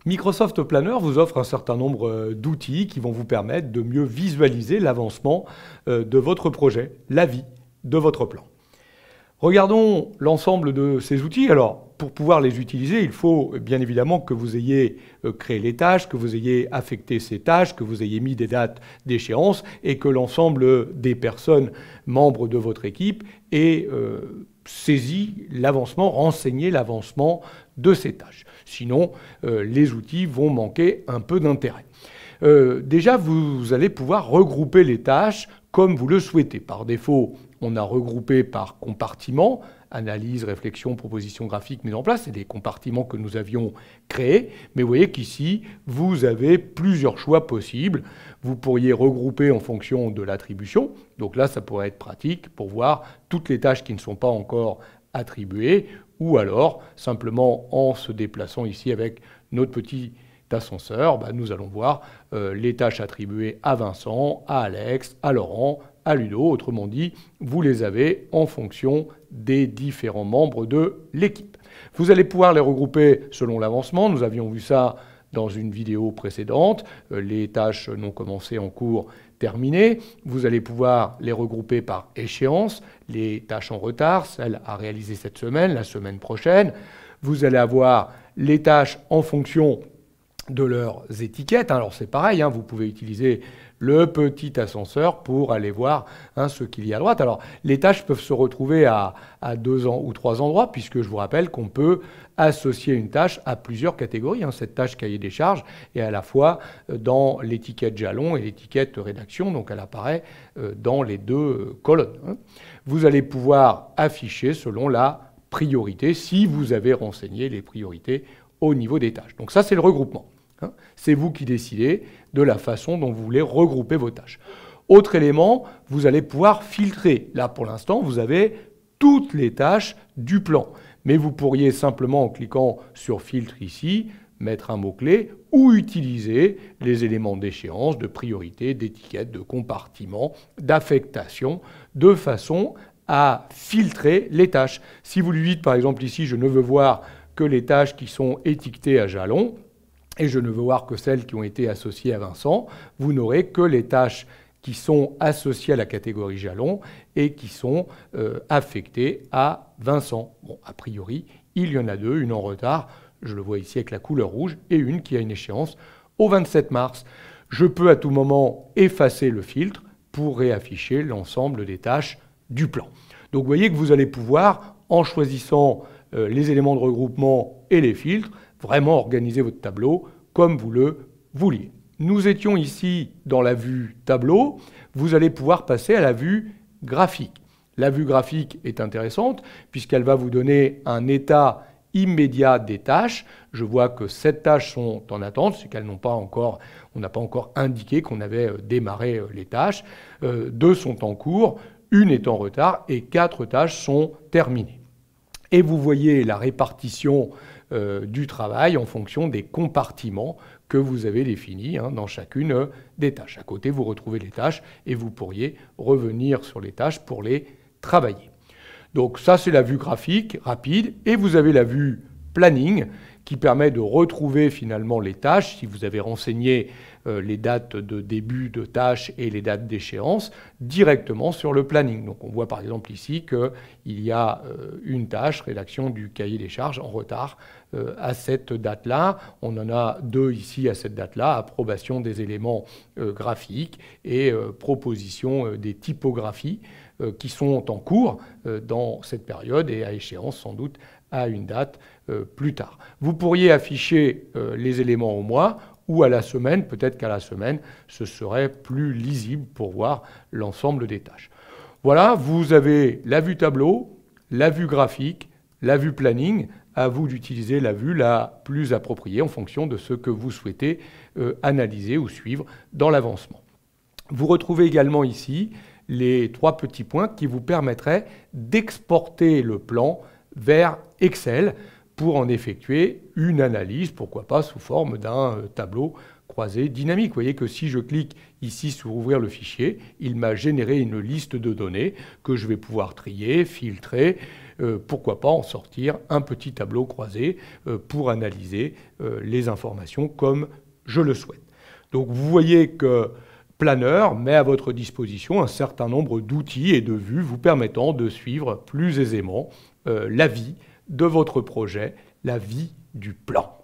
Microsoft Planner vous offre un certain nombre d'outils qui vont vous permettre de mieux visualiser l'avancement de votre projet, la vie de votre plan. Regardons l'ensemble de ces outils. Alors, pour pouvoir les utiliser, il faut bien évidemment que vous ayez créé les tâches, que vous ayez affecté ces tâches, que vous ayez mis des dates d'échéance et que l'ensemble des personnes membres de votre équipe aient saisi l'avancement, renseigné l'avancement de ces tâches. Sinon, les outils vont manquer un peu d'intérêt. Déjà, vous allez pouvoir regrouper les tâches comme vous le souhaitez. Par défaut, on a regroupé par compartiment, analyse, réflexion, proposition graphique mise en place. C'est des compartiments que nous avions créés. Mais vous voyez qu'ici, vous avez plusieurs choix possibles. Vous pourriez regrouper en fonction de l'attribution. Donc là, ça pourrait être pratique pour voir toutes les tâches qui ne sont pas encore attribuées. Ou alors, simplement en se déplaçant ici avec notre petit ascenseur, nous allons voir les tâches attribuées à Vincent, à Alex, à Laurent, à Ludo. Autrement dit, vous les avez en fonction des différents membres de l'équipe. Vous allez pouvoir les regrouper selon l'avancement. Nous avions vu ça dans une vidéo précédente. Les tâches non commencées en cours terminées. Vous allez pouvoir les regrouper par échéance. Les tâches en retard, celles à réaliser cette semaine, la semaine prochaine. Vous allez avoir les tâches en fonction de leurs étiquettes. Alors c'est pareil, vous pouvez utiliser le petit ascenseur pour aller voir ce qu'il y a à droite. Alors les tâches peuvent se retrouver à 2 ou 3 endroits, puisque je vous rappelle qu'on peut associer une tâche à plusieurs catégories. Cette tâche cahier des charges est à la fois dans l'étiquette jalon et l'étiquette rédaction, donc elle apparaît dans les 2 colonnes. Vous allez pouvoir afficher selon la priorité, si vous avez renseigné les priorités au niveau des tâches. Donc ça, c'est le regroupement. C'est vous qui décidez de la façon dont vous voulez regrouper vos tâches. Autre élément, vous allez pouvoir filtrer. Là, pour l'instant, vous avez toutes les tâches du plan. Mais vous pourriez simplement, en cliquant sur Filtre ici, mettre un mot-clé ou utiliser les éléments d'échéance, de priorité, d'étiquette, de compartiment, d'affectation, de façon à filtrer les tâches. Si vous lui dites, par exemple, ici, je ne veux voir que les tâches qui sont étiquetées à jalon, et je ne veux voir que celles qui ont été associées à Vincent, vous n'aurez que les tâches qui sont associées à la catégorie jalon et qui sont affectées à Vincent. Bon, a priori, il y en a 2, une en retard, je le vois ici avec la couleur rouge, et une qui a une échéance au 27 mars. Je peux à tout moment effacer le filtre pour réafficher l'ensemble des tâches du plan. Donc vous voyez que vous allez pouvoir, en choisissant les éléments de regroupement et les filtres, vraiment organiser votre tableau comme vous le vouliez. Nous étions ici dans la vue tableau. Vous allez pouvoir passer à la vue graphique. La vue graphique est intéressante puisqu'elle va vous donner un état immédiat des tâches. Je vois que 7 tâches sont en attente, c'est qu'elles n'ont pas encore, on n'a pas encore indiqué qu'on avait démarré les tâches. 2 sont en cours, 1 est en retard et 4 tâches sont terminées. Et vous voyez la répartition du travail en fonction des compartiments que vous avez définis dans chacune des tâches. À côté, vous retrouvez les tâches et vous pourriez revenir sur les tâches pour les travailler. Donc ça, c'est la vue graphique rapide. Et vous avez la vue planning qui permet de retrouver finalement les tâches, si vous avez renseigné les dates de début de tâches et les dates d'échéance, directement sur le planning. Donc on voit par exemple ici qu'il y a une tâche, rédaction du cahier des charges, en retard à cette date-là. On en a 2 ici à cette date-là, approbation des éléments graphiques et proposition des typographies qui sont en cours dans cette période et à échéance sans doute à une date plus tard. Vous pourriez afficher les éléments au mois ou à la semaine. Peut-être qu'à la semaine, ce serait plus lisible pour voir l'ensemble des tâches. Voilà, vous avez la vue tableau, la vue graphique, la vue planning. À vous d'utiliser la vue la plus appropriée en fonction de ce que vous souhaitez analyser ou suivre dans l'avancement. Vous retrouvez également ici les 3 petits points qui vous permettraient d'exporter le plan vers Excel pour en effectuer une analyse, pourquoi pas sous forme d'un tableau croisé dynamique. Vous voyez que si je clique ici sur ouvrir le fichier, il m'a généré une liste de données que je vais pouvoir trier, filtrer, pourquoi pas en sortir un petit tableau croisé pour analyser les informations comme je le souhaite. Donc vous voyez que Planner met à votre disposition un certain nombre d'outils et de vues vous permettant de suivre plus aisément la vie de votre projet, la vie du plan.